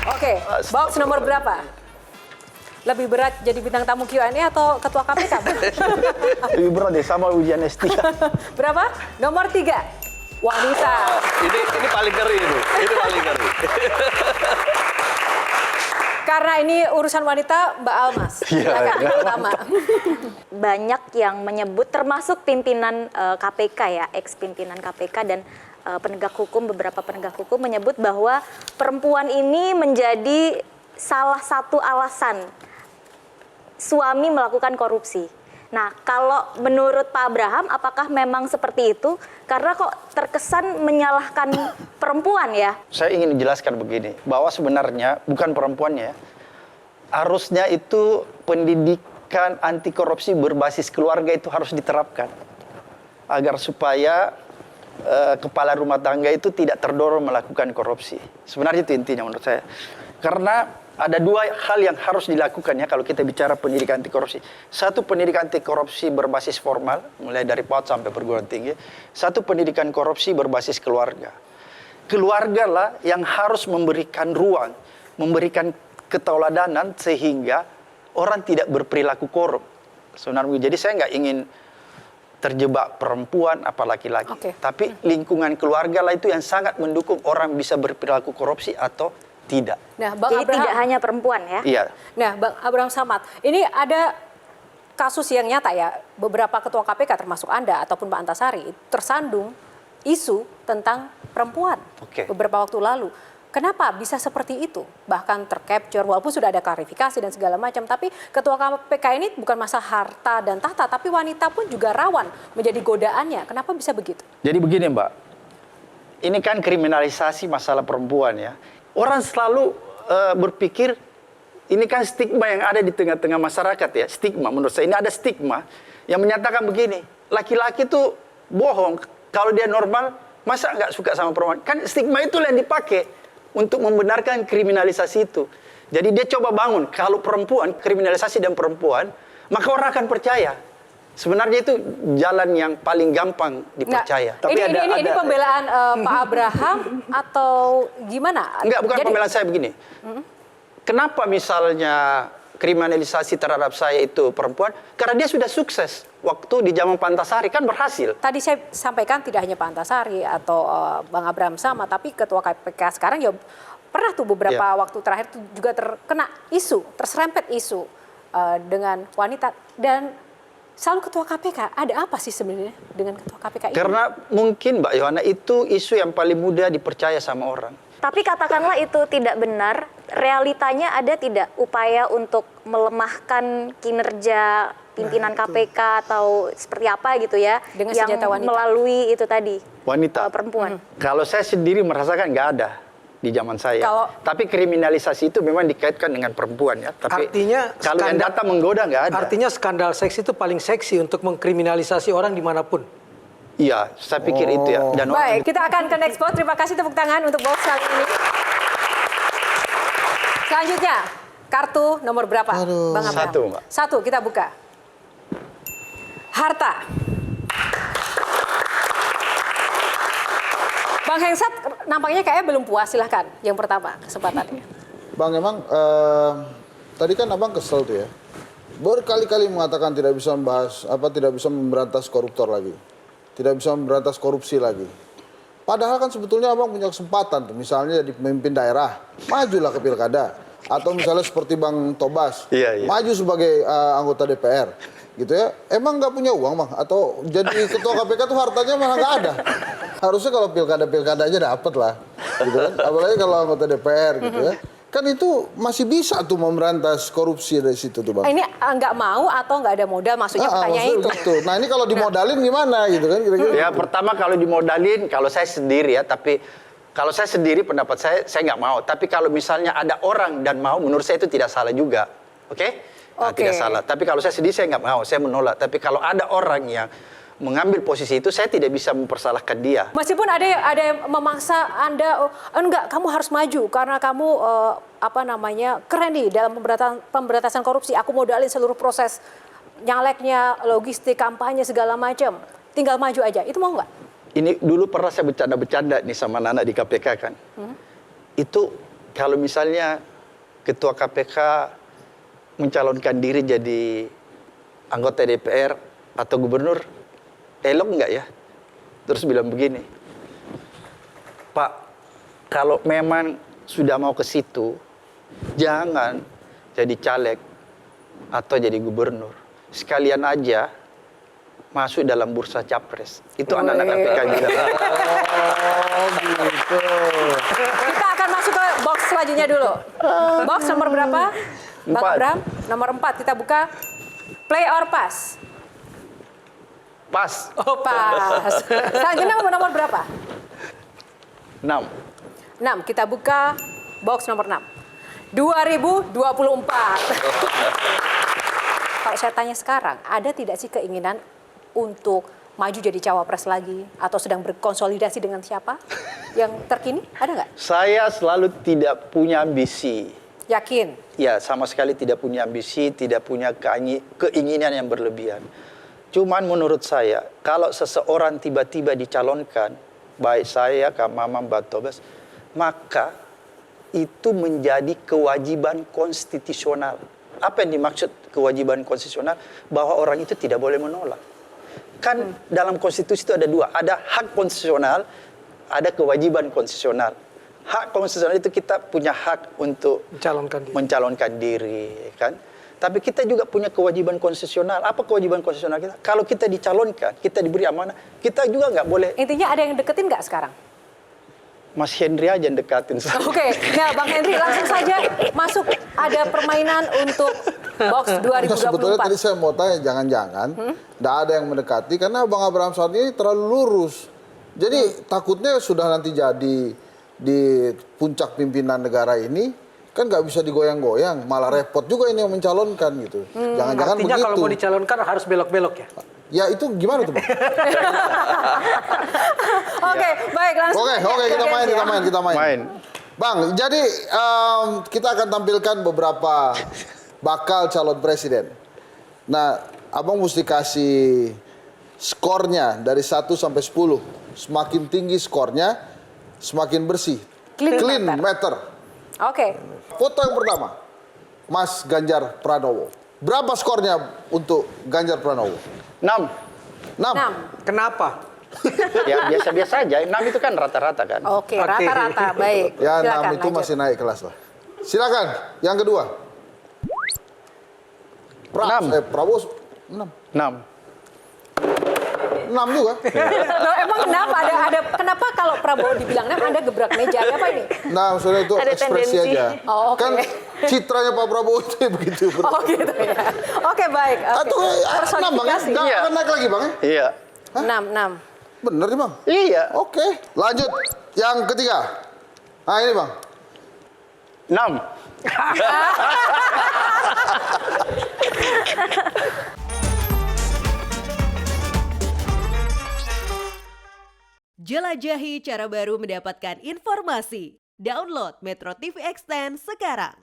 Oke, box nomor berapa? Lebih berat jadi bintang tamu Q&A atau ketua KPK? Lebih berat deh, sama ujian S3. Berapa? Nomor 3. Wanita. Ini paling ngeri itu. Ini paling ngeri. Karena ini urusan wanita, Mbak Almas. Silakan, pertama. Banyak yang menyebut, termasuk pimpinan KPK ya, ex-pimpinan KPK dan penegak hukum, beberapa penegak hukum menyebut bahwa perempuan ini menjadi salah satu alasan suami melakukan korupsi. Nah, kalau menurut Pak Abraham, apakah memang seperti itu? Karena kok terkesan menyalahkan perempuan ya? Saya ingin menjelaskan begini, bahwa sebenarnya bukan perempuannya, harusnya itu pendidikan anti korupsi berbasis keluarga itu harus diterapkan. Agar supaya kepala rumah tangga itu tidak terdorong melakukan korupsi. Sebenarnya itu intinya menurut saya. Karena ada dua hal yang harus dilakukan ya kalau kita bicara pendidikan anti korupsi. Satu, pendidikan anti korupsi berbasis formal, mulai dari PAUD sampai perguruan tinggi. Satu, pendidikan korupsi berbasis keluarga. Keluarga lah yang harus memberikan ruang, memberikan ketauladanan sehingga orang tidak berperilaku korup. Sebenarnya, jadi saya nggak ingin terjebak perempuan apa laki-laki. Tapi lingkungan keluarga lah itu yang sangat mendukung orang bisa berperilaku korupsi atau tidak. Nah, Bang Jadi Abraham, tidak hanya perempuan ya? Iya. Nah, Bang Abraham Samad, ini ada kasus yang nyata ya, beberapa ketua KPK termasuk Anda ataupun Pak Antasari tersandung isu tentang perempuan beberapa waktu lalu. Kenapa bisa seperti itu? Bahkan tercapture, walaupun sudah ada klarifikasi dan segala macam, tapi ketua KPK ini bukan masalah harta dan tahta, tapi wanita pun juga rawan menjadi godaannya. Kenapa bisa begitu? Jadi begini Mbak, ini kan kriminalisasi masalah perempuan ya. Orang selalu berpikir ini kan stigma yang ada di tengah-tengah masyarakat ya. Stigma, menurut saya ini ada stigma yang menyatakan begini, laki-laki itu bohong, kalau dia normal masa nggak suka sama perempuan. Kan stigma itu yang dipakai untuk membenarkan kriminalisasi itu. Jadi dia coba bangun, kalau perempuan, kriminalisasi dan perempuan, maka orang akan percaya. Sebenarnya itu jalan yang paling gampang dipercaya. Nah, tapi ini pembelaan Pak Abraham atau gimana? Enggak, bukan pembelaan saya begini. Kenapa misalnya kriminalisasi terhadap saya itu perempuan? Karena dia sudah sukses. Waktu di zaman Pak Antasari kan berhasil. Tadi saya sampaikan tidak hanya Pak Antasari atau Bang Abraham Samad, tapi ketua KPK sekarang ya pernah tuh beberapa waktu terakhir tuh juga terkena isu, terserempet isu dengan wanita. Dan selalu ketua KPK, ada apa sih sebenarnya dengan ketua KPK ini? Karena mungkin Mbak Yohana itu isu yang paling mudah dipercaya sama orang. Tapi katakanlah itu tidak benar, realitanya ada tidak upaya untuk melemahkan kinerja pimpinan KPK atau seperti apa gitu ya, dengan yang senjata wanita melalui itu tadi, wanita, perempuan. Kalau saya sendiri merasakan nggak ada di zaman saya. Tapi kriminalisasi itu memang dikaitkan dengan perempuan ya. Tapi artinya kalau yang data menggoda nggak ada. Artinya skandal seks itu paling seksi untuk mengkriminalisasi orang dimanapun. Iya, saya pikir itu ya. Dan baik, kita akan ke next vote. Terima kasih, tepuk tangan untuk box kali ini. Selanjutnya, kartu nomor berapa? Bang Abraham? 1, Mbak. 1, kita buka. Harta. Bang Hengsat nampaknya kayaknya belum puas, silahkan. Yang pertama, kesempatannya. Bang, emang tadi kan abang kesel tuh ya. Berkali-kali mengatakan tidak bisa membahas, tidak bisa memberantas koruptor lagi. Tidak bisa memberantas korupsi lagi. Padahal kan sebetulnya abang punya kesempatan tuh. Misalnya jadi pemimpin daerah, majulah ke pilkada. Atau misalnya seperti Bang Tobas, maju sebagai anggota DPR. Gitu ya, emang nggak punya uang bang? Atau jadi ketua KPK tuh hartanya malah nggak ada? Harusnya kalau pilkada aja dapet lah, gitu kan? Apalagi kalau anggota DPR gitu ya. Kan itu masih bisa tuh memberantas korupsi dari situ tuh bang. Ini nggak mau atau nggak ada modal, maksudnya pertanyaan itu. Gitu. Nah ini kalau dimodalin gimana gitu kan? Kira-kira. Ya pertama kalau dimodalin, kalau saya sendiri ya, tapi kalau saya sendiri pendapat saya nggak mau. Tapi kalau misalnya ada orang dan mau, menurut saya itu tidak salah juga, oke? Nah, tidak salah. Tapi kalau saya sendiri saya nggak mau, saya menolak. Tapi kalau ada orang yang mengambil posisi itu, saya tidak bisa mempersalahkan dia. Meskipun ada yang memaksa Anda, enggak, kamu harus maju karena kamu keren nih dalam pemberantasan korupsi. Aku modalin seluruh proses nyaleknya, logistik, kampanye segala macam. Tinggal maju aja. Itu mau nggak? Ini dulu pernah saya bercanda-bercanda nih sama Nana di KPK kan. Itu kalau misalnya ketua KPK mencalonkan diri jadi anggota DPR atau gubernur, elok nggak ya? Terus bilang begini, Pak, kalau memang sudah mau ke situ, jangan jadi caleg atau jadi gubernur. Sekalian aja masuk dalam bursa capres. Itu anak-anak KPK juga. Oh gitu. Kita akan masuk ke box selanjutnya dulu. Box nomor berapa? Bang 4. Abraham, nomor 4. Kita buka play or pass. Pas. Oh, pass. Selanjutnya nomor berapa? 6. 6. Kita buka box nomor 6. 2024. Kalau saya tanya sekarang, ada tidak sih keinginan untuk maju jadi cawapres lagi? Atau sedang berkonsolidasi dengan siapa? Yang terkini, ada nggak? Saya selalu tidak punya ambisi. Yakin? Ya, sama sekali tidak punya ambisi, tidak punya keinginan yang berlebihan. Cuman menurut saya, kalau seseorang tiba-tiba dicalonkan, baik saya, Kak Mamam, Mbak Tobas, maka itu menjadi kewajiban konstitusional. Apa yang dimaksud kewajiban konstitusional? Bahwa orang itu tidak boleh menolak. Kan dalam konstitusi itu ada dua, ada hak konstitusional, ada kewajiban konstitusional. Hak konstitusional itu kita punya hak untuk mencalonkan diri, kan? Tapi kita juga punya kewajiban konstitusional. Apa kewajiban konstitusional kita? Kalau kita dicalonkan, kita diberi amanah, kita juga nggak boleh. Intinya ada yang deketin nggak sekarang? Mas Henry aja yang dekatin saya. Oke, nah Bang Henry langsung saja masuk. Ada permainan untuk box 2024. Sebetulnya tadi saya mau tanya, jangan-jangan nggak ada yang mendekati karena Bang Abraham saat ini terlalu lurus. Jadi takutnya sudah nanti jadi di puncak pimpinan negara ini kan nggak bisa digoyang-goyang, malah repot juga ini yang mencalonkan gitu. Jangan-jangan begitu. Artinya kalau mau dicalonkan harus belok-belok ya? Ya itu gimana tuh Bang? Oke, baik langsung. Oke, kita main. Bang, jadi kita akan tampilkan beberapa bakal calon presiden. Nah, Abang mesti kasih skornya dari 1 sampai 10. Semakin tinggi skornya, semakin bersih. Clean meter. Oke. Foto yang pertama, Mas Ganjar Pranowo. Berapa skornya untuk Ganjar Pranowo? 6. 6. Kenapa? Ya biasa-biasa aja. 6 itu kan rata-rata kan. Oke, rata-rata. Baik. Ya, Silakan, 6 itu lanjut. masih naik kelas lah. Silakan, yang kedua. 6. Prabowo 6. 6. 6 juga. Loh, emang kenapa? Kenapa kalau Prabowo dibilang 6 Anda gebrak meja? Ada apa ini? Nah, maksudnya itu Ada ekspresi tendensi. aja. Oh, oke. Kan citranya Pak Prabowo itu begitu. Oh gitu ya. Oke, baik. Atau 6 Bang ya? Personifikasi. Nggak Iya. akan naik lagi Bang ya? Iya. 6. Bener nih Bang? Iya. Oke, lanjut. Yang ketiga. Nah ini Bang. 6. Jelajahi cara baru mendapatkan informasi. Download Metro TV Extend sekarang.